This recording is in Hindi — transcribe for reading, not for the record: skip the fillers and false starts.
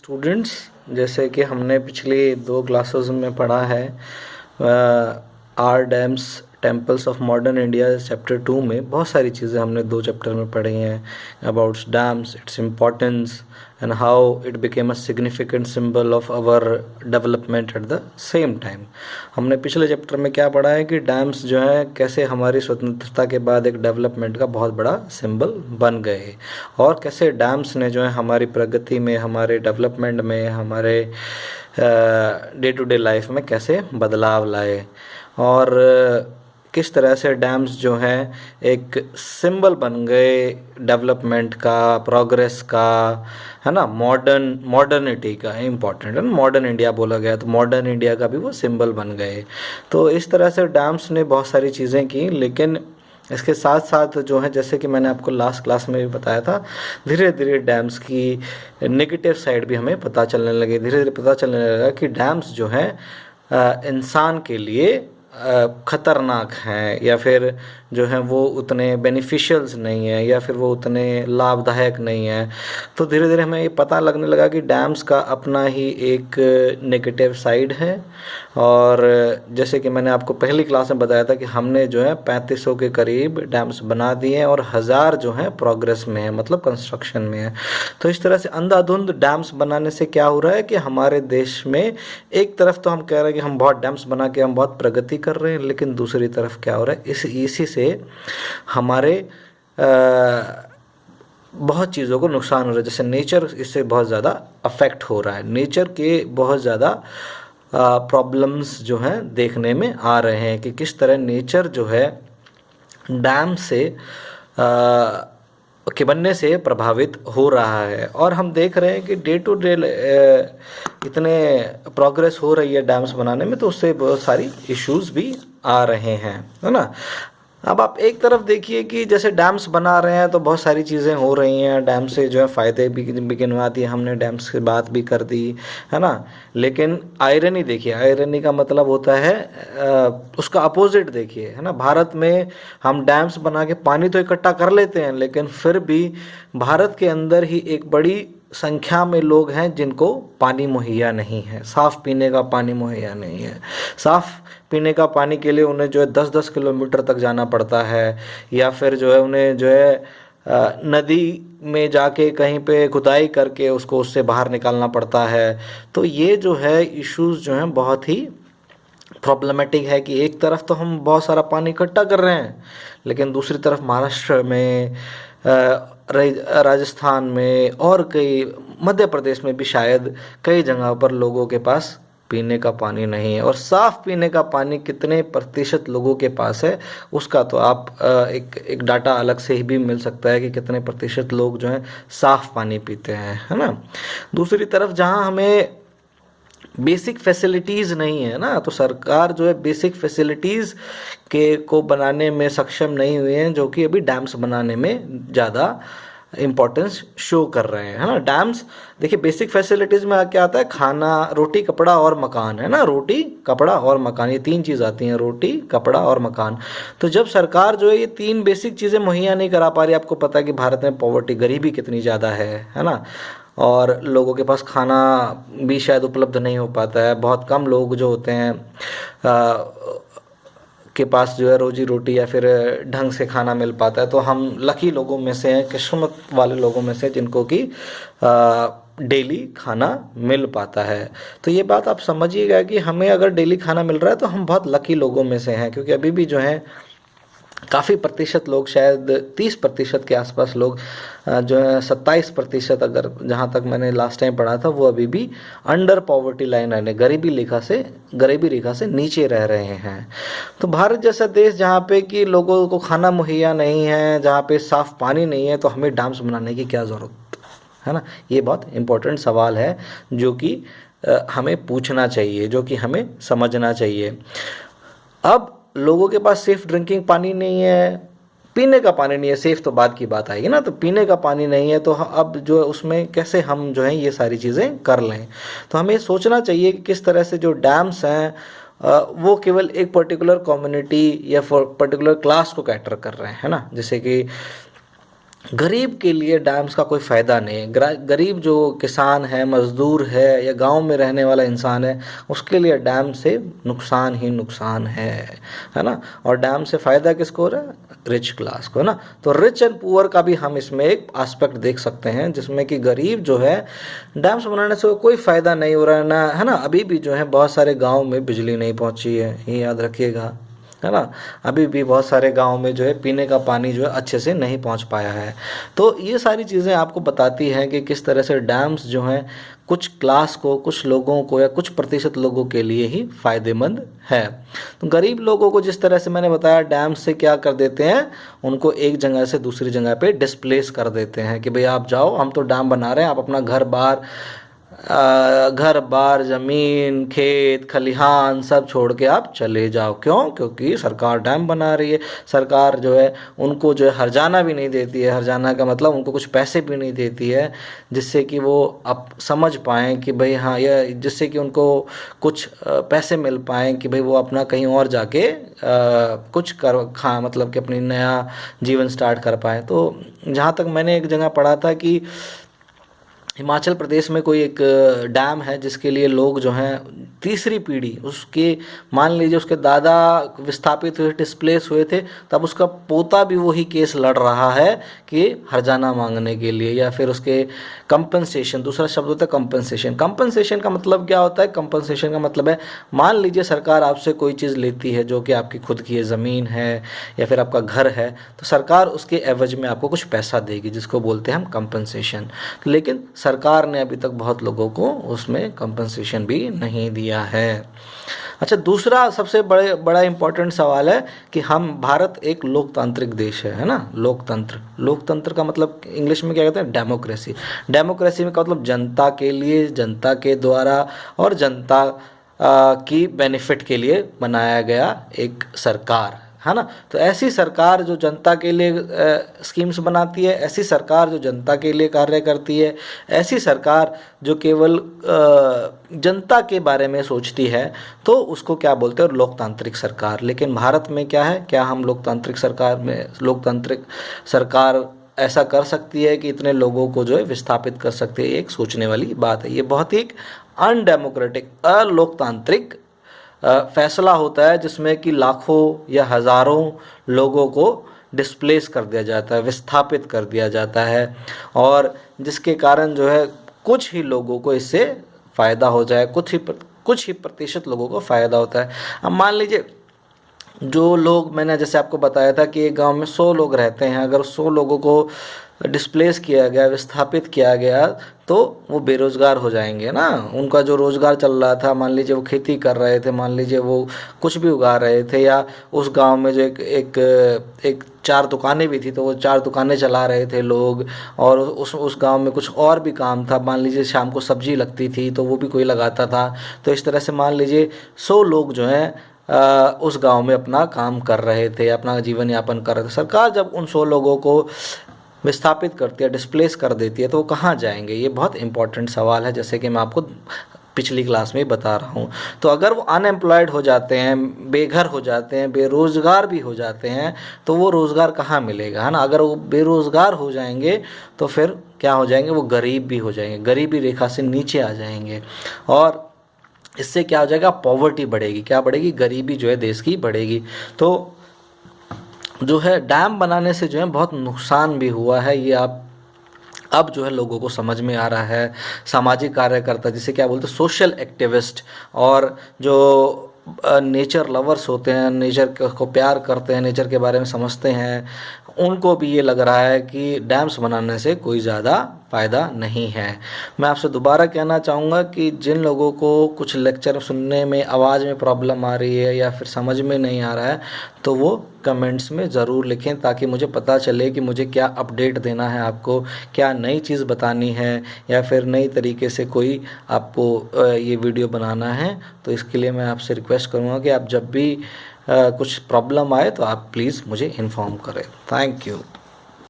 स्टूडेंट्स, जैसे कि हमने पिछली 2 क्लासेस में पढ़ा है are dams temples of modern India chapter 2 में बहुत सारी चीज़ें हमने 2 चैप्टर में पढ़ी हैं about dams, its importance and how it became a significant symbol of our development at the same time. हमने पिछले चैप्टर में क्या पढ़ा है कि डैम्स जो है कैसे हमारी स्वतंत्रता के बाद एक डेवलपमेंट का बहुत बड़ा सिंबल बन गए और कैसे डैम्स ने जो है हमारी प्रगति में, हमारे डेवलपमेंट में, हमारे डे टू डे लाइफ में कैसे बदलाव लाए और किस तरह से डैम्स जो हैं एक सिंबल बन गए डेवलपमेंट का, प्रोग्रेस का, है ना, मॉडर्निटी का। इम्पॉर्टेंट है ना, मॉडर्न इंडिया बोला गया तो मॉडर्न इंडिया का भी वो सिंबल बन गए। तो इस तरह से डैम्स ने बहुत सारी चीज़ें की, लेकिन इसके साथ साथ जो है, जैसे कि मैंने आपको लास्ट क्लास में भी बताया था, धीरे धीरे डैम्स की नेगेटिव साइड भी हमें पता चलने लगी। धीरे धीरे पता चलने लगा कि डैम्स जो हैं इंसान के लिए ख़तरनाक हैं या फिर जो है वो उतने बेनिफिशियल्स नहीं है या फिर वो उतने लाभदायक नहीं है। तो धीरे धीरे हमें ये पता लगने लगा कि डैम्स का अपना ही एक नेगेटिव साइड है। और जैसे कि मैंने आपको पहली क्लास में बताया था कि हमने जो है 3500 के करीब डैम्स बना दिए हैं और 1000 जो है प्रोग्रेस में है, मतलब कंस्ट्रक्शन में है। तो इस तरह से अंधाधुंध डैम्स बनाने से क्या हो रहा है कि हमारे देश में एक तरफ तो हम कह रहे हैं कि हम बहुत डैम्स बना के हम बहुत प्रगति कर रहे हैं, लेकिन दूसरी तरफ क्या हो रहा है, इसी से हमारे बहुत चीज़ों को नुकसान हो रहा है। जैसे नेचर इससे बहुत ज़्यादा अफेक्ट हो रहा है, नेचर के बहुत ज़्यादा प्रॉब्लम्स जो हैं देखने में आ रहे हैं कि किस तरह नेचर जो है डैम से के बनने से प्रभावित हो रहा है। और हम देख रहे हैं कि डे टू डे इतने प्रोग्रेस हो रही है डैम्स बनाने में, तो उससे बहुत सारी इश्यूज भी आ रहे हैं, है ना। अब आप एक तरफ देखिए कि जैसे डैम्स बना रहे हैं तो बहुत सारी चीज़ें हो रही हैं, डैम से जो है फ़ायदे भी गिनवा दिए हमने, डैम्स की बात भी कर दी, है ना। लेकिन आयरनी देखिए, आयरनी का मतलब होता है उसका अपोजिट देखिए, है ना। भारत में हम डैम्स बना के पानी तो इकट्ठा कर लेते हैं, लेकिन फिर भी भारत के अंदर ही एक बड़ी संख्या में लोग हैं जिनको पानी मुहैया नहीं है, साफ़ पीने का पानी मुहैया नहीं है। साफ़ पीने का पानी के लिए उन्हें जो है 10-10 किलोमीटर तक जाना पड़ता है, या फिर जो है उन्हें जो है नदी में जाके कहीं पे खुदाई करके उसको उससे बाहर निकालना पड़ता है। तो ये जो है इश्यूज जो हैं बहुत ही प्रॉब्लमेटिक है कि एक तरफ तो हम बहुत सारा पानी इकट्ठा कर रहे हैं, लेकिन दूसरी तरफ महाराष्ट्र में, राजस्थान में और कई, मध्य प्रदेश में भी शायद कई जगहों पर लोगों के पास पीने का पानी नहीं है। और साफ़ पीने का पानी कितने प्रतिशत लोगों के पास है उसका तो आप एक डाटा अलग से ही भी मिल सकता है कि कितने प्रतिशत लोग जो हैं साफ़ पानी पीते हैं, है ना। दूसरी तरफ जहाँ हमें बेसिक फैसिलिटीज़ नहीं है ना, तो सरकार जो है बेसिक फैसिलिटीज़ को बनाने में सक्षम नहीं हुए हैं, जो कि अभी डैम्स बनाने में ज़्यादा इम्पोर्टेंस शो कर रहे हैं, है ना। डैम्स देखिए, बेसिक फैसिलिटीज़ में क्या आता है, खाना, रोटी, कपड़ा और मकान, है ना। रोटी, कपड़ा और मकान, ये 3 चीज़ आती हैं, रोटी, कपड़ा और मकान। तो जब सरकार जो है ये 3 बेसिक चीज़ें मुहैया नहीं करा पा रही, आपको पता है कि भारत में पॉवर्टी, गरीबी कितनी ज़्यादा है ना। और लोगों के पास खाना भी शायद उपलब्ध नहीं हो पाता है, बहुत कम लोग जो होते हैं के पास जो है रोजी रोटी या फिर ढंग से खाना मिल पाता है। तो हम लकी लोगों में से हैं, किस्मत वाले लोगों में से जिनको कि डेली खाना मिल पाता है। तो ये बात आप समझिएगा कि हमें अगर डेली खाना मिल रहा है तो हम बहुत लकी लोगों में से हैं, क्योंकि अभी भी जो है काफ़ी प्रतिशत लोग, शायद 30% के आसपास लोग जो है, 27% अगर जहाँ तक मैंने लास्ट टाइम पढ़ा था, वो अभी भी अंडर पॉवर्टी लाइन, यानी गरीबी रेखा से नीचे रह रहे हैं। तो भारत जैसा देश जहाँ पे कि लोगों को खाना मुहैया नहीं है, जहाँ पे साफ़ पानी नहीं है, तो हमें डैम्स बनाने की क्या ज़रूरत है ना। ये बहुत इम्पोर्टेंट सवाल है जो कि हमें पूछना चाहिए, जो कि हमें समझना चाहिए। अब लोगों के पास सेफ ड्रिंकिंग पानी नहीं है, पीने का पानी नहीं है, सेफ तो बाद की बात आएगी ना। तो पीने का पानी नहीं है, तो अब जो है उसमें कैसे हम जो है ये सारी चीज़ें कर लें। तो हमें सोचना चाहिए कि किस तरह से जो डैम्स हैं वो केवल एक पर्टिकुलर कम्युनिटी या पर्टिकुलर क्लास को कैटर कर रहे हैं, है ना। जैसे कि गरीब के लिए डैम्स का कोई फ़ायदा नहीं है। गरीब जो किसान है, मज़दूर है या गांव में रहने वाला इंसान है, उसके लिए डैम से नुकसान ही नुकसान है ना। और डैम से फ़ायदा किसको हो रहा है? रिच क्लास को, है ना। तो रिच एंड पुअर का भी हम इसमें एक एस्पेक्ट देख सकते हैं, जिसमें कि गरीब जो है डैम्स बनाने से कोई फ़ायदा नहीं हो रहा है ना, है ना। अभी भी जो है बहुत सारे गाँव में बिजली नहीं पहुँची है, ये याद रखिएगा, है ना। अभी भी बहुत सारे गांव में जो है पीने का पानी जो है अच्छे से नहीं पहुंच पाया है। तो ये सारी चीज़ें आपको बताती हैं कि किस तरह से डैम्स जो हैं कुछ क्लास को, कुछ लोगों को या कुछ प्रतिशत लोगों के लिए ही फ़ायदेमंद है। तो गरीब लोगों को जिस तरह से मैंने बताया, डैम से क्या कर देते हैं, उनको एक जगह से दूसरी जगह पे डिस्प्लेस कर देते हैं कि भाई आप जाओ, हम तो डैम बना रहे हैं, आप अपना घर बार ज़मीन खेत खलिहान सब छोड़ के आप चले जाओ। क्यों? क्योंकि सरकार डैम बना रही है। सरकार जो है उनको जो है हर्जाना भी नहीं देती है। हर्जाना का मतलब उनको कुछ पैसे भी नहीं देती है, जिससे कि वो अब समझ पाएँ कि भाई हाँ, यह जिससे कि उनको कुछ पैसे मिल पाएँ कि भाई वो अपना कहीं और जाके कुछ कर खा मतलब कि अपनी नया जीवन स्टार्ट कर पाए। तो जहाँ तक मैंने एक जगह पढ़ा था कि हिमाचल प्रदेश में कोई एक डैम है जिसके लिए लोग जो हैं तीसरी पीढ़ी उसके, मान लीजिए उसके दादा विस्थापित हुए, डिस्प्लेस हुए थे, तब उसका पोता भी वही केस लड़ रहा है कि हर्जाना मांगने के लिए या फिर उसके कंपनसेशन। दूसरा शब्द होता है कंपनसेशन। कंपनसेशन का मतलब क्या होता है? कंपनसेशन का मतलब है, मान लीजिए सरकार आपसे कोई चीज़ लेती है जो कि आपकी खुद की ज़मीन है या फिर आपका घर है, तो सरकार उसके एवज में आपको कुछ पैसा देगी, जिसको बोलते हैं हम कंपनसेशन। लेकिन सरकार ने अभी तक बहुत लोगों को उसमें कंपनसेशन भी नहीं दिया है। अच्छा, दूसरा सबसे बड़ा इम्पोर्टेंट सवाल है कि हम भारत एक लोकतांत्रिक देश है ना। लोकतंत्र का मतलब इंग्लिश में क्या कहते हैं? डेमोक्रेसी। डेमोक्रेसी में का मतलब जनता के लिए, जनता के द्वारा और जनता की बेनिफिट के लिए बनाया गया एक सरकार, है ना। तो ऐसी सरकार जो जनता के लिए स्कीम्स बनाती है, ऐसी सरकार जो जनता के लिए कार्य करती है, ऐसी सरकार जो केवल जनता के बारे में सोचती है, तो उसको क्या बोलते हैं? लोकतांत्रिक सरकार। लेकिन भारत में क्या है? क्या हम लोकतांत्रिक सरकार ऐसा कर सकती है कि इतने लोगों को जो है विस्थापित कर सकती है? एक सोचने वाली बात है। ये बहुत ही एक अनडेमोक्रेटिक, अलोकतांत्रिक फैसला होता है, जिसमें कि लाखों या हज़ारों लोगों को डिस्प्लेस कर दिया जाता है, विस्थापित कर दिया जाता है, और जिसके कारण जो है कुछ ही लोगों को इससे फ़ायदा हो जाए, कुछ ही प्रतिशत लोगों को फ़ायदा होता है। अब मान लीजिए जो लोग, मैंने जैसे आपको बताया था कि एक गांव में 100 लोग रहते हैं, अगर 100 लोगों को डिस्प्लेस किया गया, विस्थापित किया गया, तो वो बेरोज़गार हो जाएंगे ना। उनका जो रोज़गार चल रहा था, मान लीजिए वो खेती कर रहे थे, मान लीजिए वो कुछ भी उगा रहे थे, या उस गांव में जो एक 4 दुकानें भी थी, तो वो 4 दुकानें चला रहे थे लोग, और उस गांव में कुछ और भी काम था, मान लीजिए शाम को सब्जी लगती थी तो वो भी कोई लगाता था। तो इस तरह से मान लीजिए 100 लोग जो हैं उस गांव में अपना काम कर रहे थे, अपना जीवन यापन कर रहे थे। सरकार जब उन 100 लोगों को विस्थापित करती है, डिस्प्लेस कर देती है, तो वो कहाँ जाएंगे? ये बहुत इंपॉर्टेंट सवाल है, जैसे कि मैं आपको पिछली क्लास में बता रहा हूँ। तो अगर वो अनएम्प्लॉयड हो जाते हैं, बेघर हो जाते हैं, बेरोज़गार भी हो जाते हैं, तो वो रोज़गार कहाँ मिलेगा, है ना। अगर वो बेरोज़गार हो जाएंगे तो फिर क्या हो जाएंगे? वो गरीब भी हो जाएंगे, गरीबी रेखा से नीचे आ जाएंगे, और इससे क्या हो जाएगा? पॉवर्टी बढ़ेगी। क्या बढ़ेगी? गरीबी जो है देश की बढ़ेगी। तो जो है डैम बनाने से जो है बहुत नुकसान भी हुआ है, ये अब जो है लोगों को समझ में आ रहा है। सामाजिक कार्यकर्ता, जिसे क्या बोलते हैं, सोशल एक्टिविस्ट, और जो नेचर लवर्स होते हैं, नेचर को प्यार करते हैं, नेचर के बारे में समझते हैं, उनको भी ये लग रहा है कि डैम्स बनाने से कोई ज़्यादा फ़ायदा नहीं है। मैं आपसे दोबारा कहना चाहूँगा कि जिन लोगों को कुछ लेक्चर सुनने में आवाज़ में प्रॉब्लम आ रही है या फिर समझ में नहीं आ रहा है, तो वो कमेंट्स में ज़रूर लिखें, ताकि मुझे पता चले कि मुझे क्या अपडेट देना है आपको, क्या नई चीज़ बतानी है, या फिर नई तरीके से कोई आपको ये वीडियो बनाना है। तो इसके लिए मैं आपसे रिक्वेस्ट करूँगा कि आप जब भी कुछ प्रॉब्लम आए तो आप प्लीज़ मुझे इन्फॉर्म करें। Thank you.